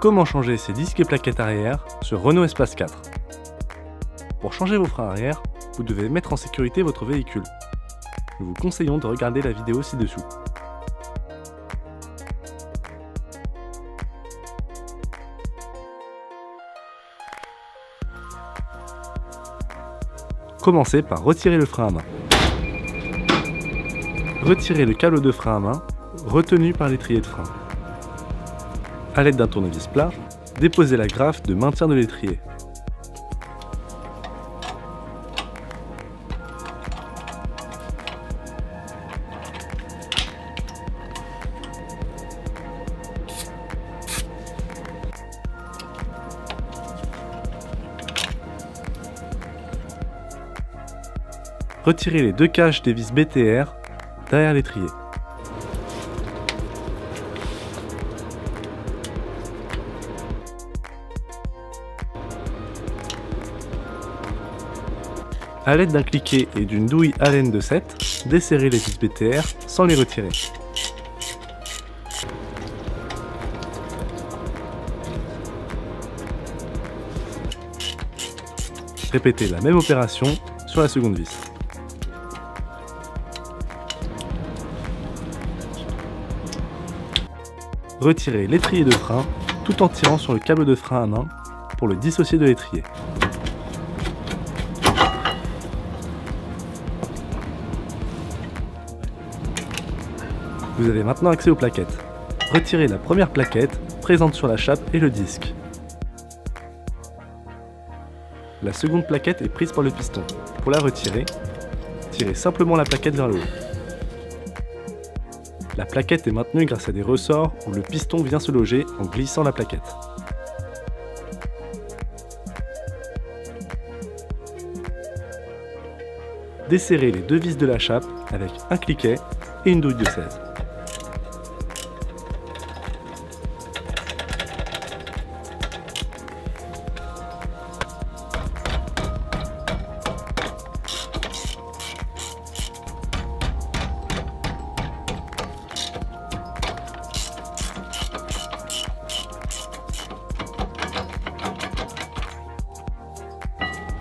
Comment changer ces disques et plaquettes arrière sur Renault Espace 4? Pour changer vos freins arrière, vous devez mettre en sécurité votre véhicule. Nous vous conseillons de regarder la vidéo ci-dessous. Commencez par retirer le frein à main. Retirez le câble de frein à main retenu par l'étrier de frein. A l'aide d'un tournevis plat, déposez la graffe de maintien de l'étrier. Retirez les deux caches des vis BTR derrière l'étrier. A l'aide d'un cliquet et d'une douille Allen de 7, desserrez les vis BTR sans les retirer. Répétez la même opération sur la seconde vis. Retirez l'étrier de frein tout en tirant sur le câble de frein à main pour le dissocier de l'étrier. Vous avez maintenant accès aux plaquettes. Retirez la première plaquette présente sur la chape et le disque. La seconde plaquette est prise par le piston. Pour la retirer, tirez simplement la plaquette vers le haut. La plaquette est maintenue grâce à des ressorts où le piston vient se loger en glissant la plaquette. Desserrez les deux vis de la chape avec un cliquet et une douille de 16.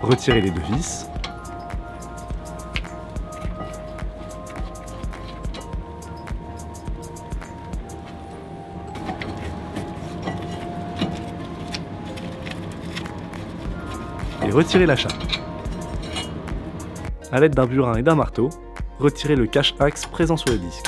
Retirez les deux vis. Et retirez la chape. A l'aide d'un burin et d'un marteau, retirez le cache-axe présent sur le disque.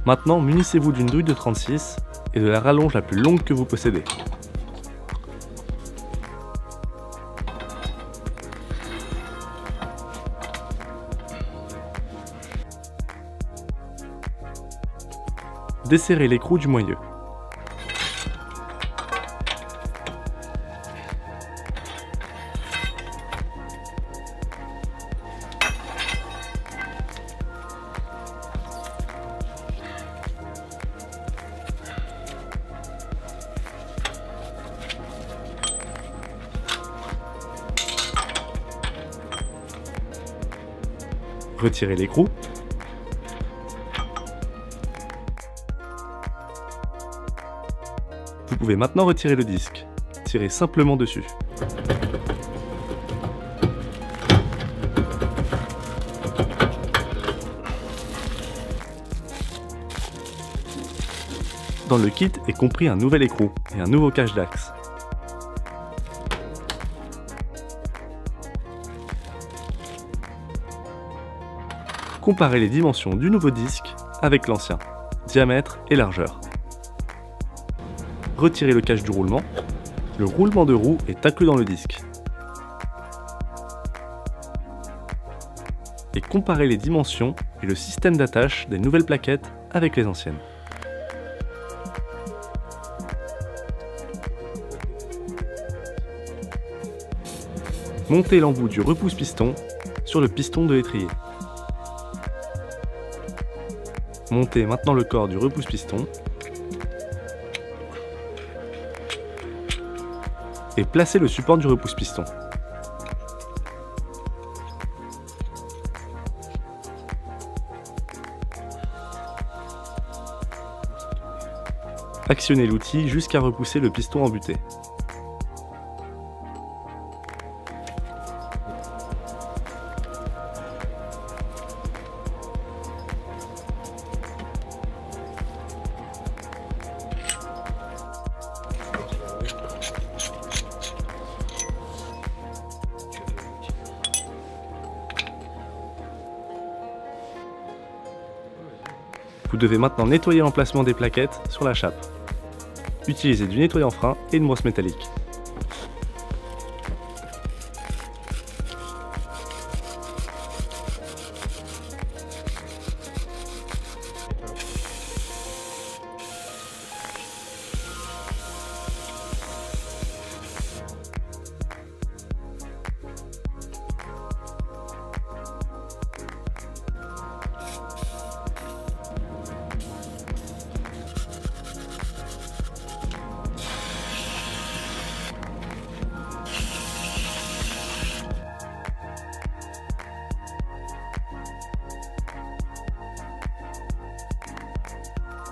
Maintenant, munissez-vous d'une douille de 36 et de la rallonge la plus longue que vous possédez. Desserrez l'écrou du moyeu. Retirez l'écrou. Vous pouvez maintenant retirer le disque. Tirez simplement dessus. Dans le kit est compris un nouvel écrou et un nouveau cache d'axe. Comparez les dimensions du nouveau disque avec l'ancien, diamètre et largeur. Retirez le cache du roulement. Le roulement de roue est inclus dans le disque. Et comparez les dimensions et le système d'attache des nouvelles plaquettes avec les anciennes. Montez l'embout du repousse-piston sur le piston de l'étrier. Montez maintenant le corps du repousse-piston et placez le support du repousse-piston. Actionnez l'outil jusqu'à repousser le piston embuté. Vous devez maintenant nettoyer l'emplacement des plaquettes sur la chape. Utilisez du nettoyant frein et une brosse métallique.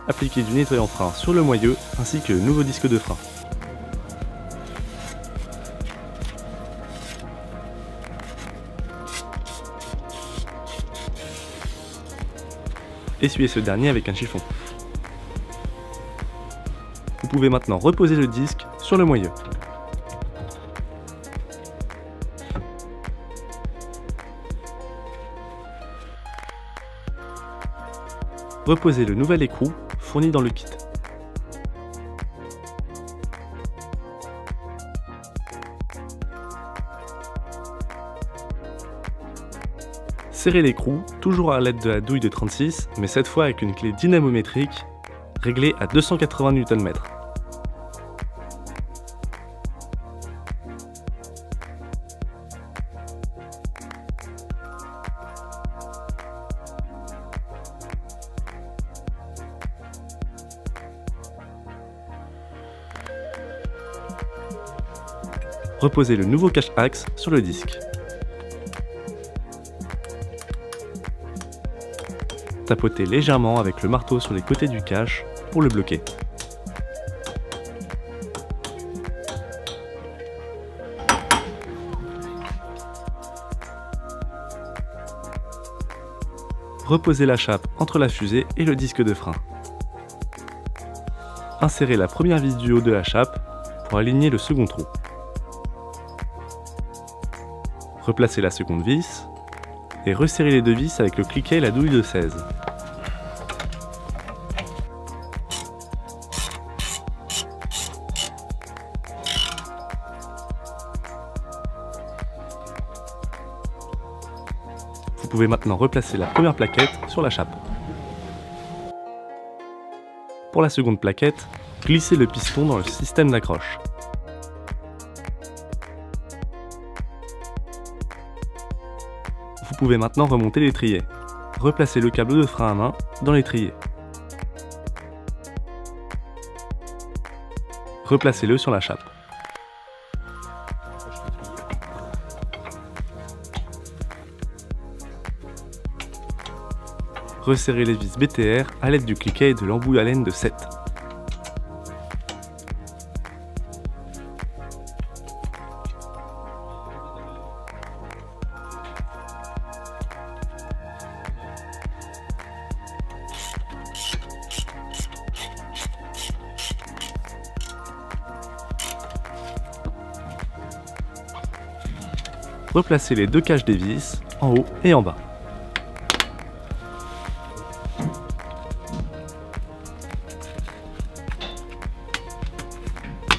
Appliquez du nettoyant frein sur le moyeu ainsi que le nouveau disque de frein. Essuyez ce dernier avec un chiffon. Vous pouvez maintenant reposer le disque sur le moyeu. Reposez le nouvel écrou fourni dans le kit. Serrez l'écrou, toujours à l'aide de la douille de 36, mais cette fois avec une clé dynamométrique réglée à 280 Nm. Reposez le nouveau cache-axe sur le disque. Tapotez légèrement avec le marteau sur les côtés du cache pour le bloquer. Reposez la chape entre la fusée et le disque de frein. Insérez la première vis du haut de la chape pour aligner le second trou. Replacez la seconde vis et resserrez les deux vis avec le cliquet et la douille de 16. Vous pouvez maintenant replacer la première plaquette sur la chape. Pour la seconde plaquette, glissez le piston dans le système d'accroche. Vous pouvez maintenant remonter l'étrier. Replacez le câble de frein à main dans l'étrier. Replacez-le sur la chape. Resserrez les vis BTR à l'aide du cliquet et de l'embout à laine de 7. Replacez les deux caches des vis en haut et en bas.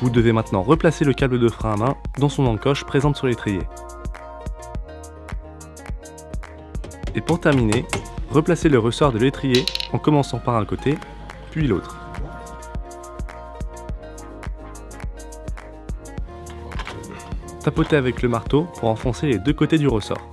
Vous devez maintenant replacer le câble de frein à main dans son encoche présente sur l'étrier. Et pour terminer, replacez le ressort de l'étrier en commençant par un côté, puis l'autre. Tapotez avec le marteau pour enfoncer les deux côtés du ressort.